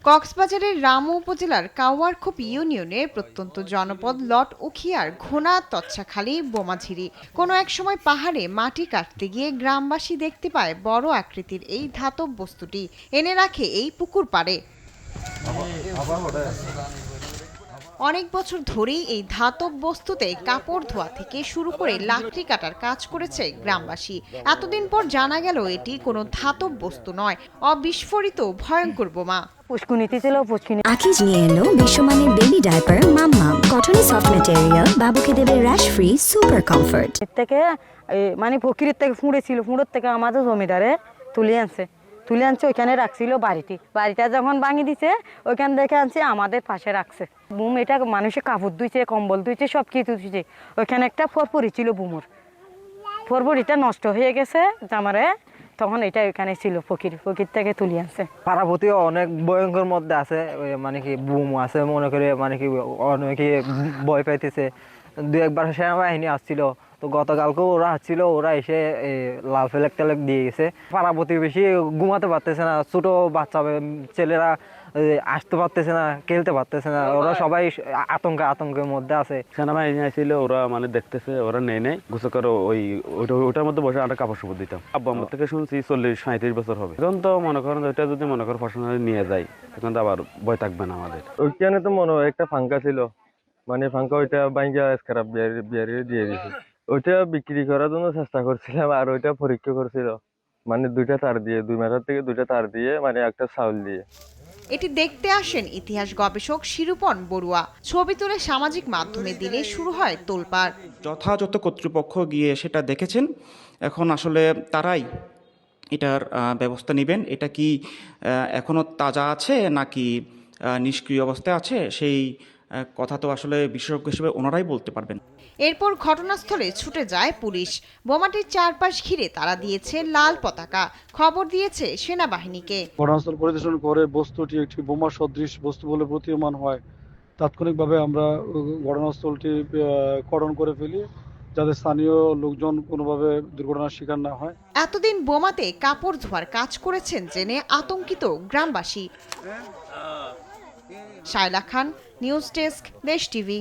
কক্সবাজারের রামু উপজেলার কাওয়ারখোপ ইউনিয়নের প্রত্যন্ত জনপদ লট উখিয়ার ঘোনা তচ্ছাখালী বোমাঝিরি কোনো এক সময় পাহাড়ে মাটি কাটতে গিয়ে গ্রামবাসী দেখতে পায় বড় আকৃতির এই ধাতব বস্তুটি এনে রাখে এই পুকুর পাড়ে। অনেক বছর ধরেই এই ধাতব বস্তুতে কাপড় ধোয়া থেকে শুরু করে লাকড়ি কাটার কাজ করেছে গ্রামবাসী। এতদিন পর জানা গেল এটি কোনো ধাতব বস্তু নয়, অবিস্ফোরিত ভয়ঙ্কর বোমা। আকিজ নিয়ে এলো বিশ্বমানের বেবি ডায়াপার মাম্মাম কটনে সফট ম্যাটেরিয়াল, বাবুকে দেবে র্যাশ ফ্রি সুপার কমফর্ট। থেকে মানে ফকিরের থেকে ফুঁড়েছিল, ফুঁড়োর থেকে আমাদের জমিদারে তুলে আনছে ওইখানে রাখছিল বাড়িটা যখন ভাঙি দিছে ওইখান দেখে আনছে আমাদের পাশে রাখছে। বুম এটা মানুষের কাপড় ধুইছে, কম্বল ধুইছে, সব কিছু ধুইছে। ওইখানে একটা ফরফরি ছিল বুমোর, ফরফরিটা নষ্ট হয়ে গেছে জামারে, তখন এটা ওইখানে ছিল ফকির থেকে তুলে আনছে। পারাপতি অনেক ভয়ঙ্কর মধ্যে আছে, মানে কি বুম আছে মনে করে, মানে কি অনেকে ভয় পাইতেছে। দু একবার সেনাবাহিনী আসছিল, তো গতকালকেও ওরা আসছিল, ওরা এসে লাল ফেলেক টেলেক দিয়ে গেছে। পাড়া প্রতিবেশী ঘুমাতে পারতেছে না, ছোট বাচ্চা ছেলেরা আসতে পারতেছে না, খেলতে পারতেছে না, ওরা সবাই আতঙ্কের মধ্যে আছে। সেনাবাহিনী আসছিল, ওরা মানে দেখতেছে, ওরা নেই গুছো করে ওইটার মধ্যে বসে আমরা কাপড় চোপড় দিতাম। আব্বা আমার থেকে শুনছি 40-35 বছর হবে। এখন তো মনে করেন ওইটা যদি মনে করেন ফসল নিয়ে যায়, তখন তো আবার ভয় থাকবে না আমাদের। ওইখানে তো মনে হয় একটা ফাঙ্কা ছিল, মানে ফাঙ্কা ওইটা বাইঙ্গা খারাপ বিয়ারি দিয়ে দিয়েছে। ওইটা বিক্রি করার জন্য চেষ্টা করছিলাম, আর ওইটা পরীক্ষা করছিল, মানে 2টা তার দিয়ে, 2 মিটার থেকে 2টা তার দিয়ে, মানে একটা চাউল দিয়ে। এটি দেখতে আসেন ইতিহাস গবেষক শিরূপন বড়ুয়া। ছবি তুলে সামাজিক মাধ্যমে দিলে শুরু হয় তোলপাড়। যথাযথ কর্তৃপক্ষ গিয়ে সেটা দেখেছেন, এখন আসলে তারাই এটার ব্যবস্থা নেবেন। এটা কি এখনো তাজা আছে নাকি নিষ্ক্রিয় অবস্থায় আছে, সেই কথা তো আসলে বিশেষজ্ঞ হিসেবে ওনারাই বলতে পারবেন। এরপর ঘটনাস্থলে ছুটে যায় পুলিশ। বোমাটির চারপাশ ঘিরে তারা দিয়েছে লাল পতাকা, খবর দিয়েছে সেনাবাহিনীকে। ঘটনাস্থল পরিদর্শন করে বস্তুটি একটি বোমা সদৃশ বস্তু বলে প্রতীয়মান হয়, তাৎক্ষণিকভাবে আমরা ঘটনাস্থলটি কর্ডন করে ফেলি, যাতে স্থানীয় লোকজন কোনোভাবে দুর্ঘটনার শিকার না হয়। এতদিন বোমাতে কাপড় ধোয়ার কাজ করেছেন জেনে আতঙ্কিত গ্রামবাসী। শায়লা খান, নিউজ ডেস্ক, দেশ টিভি।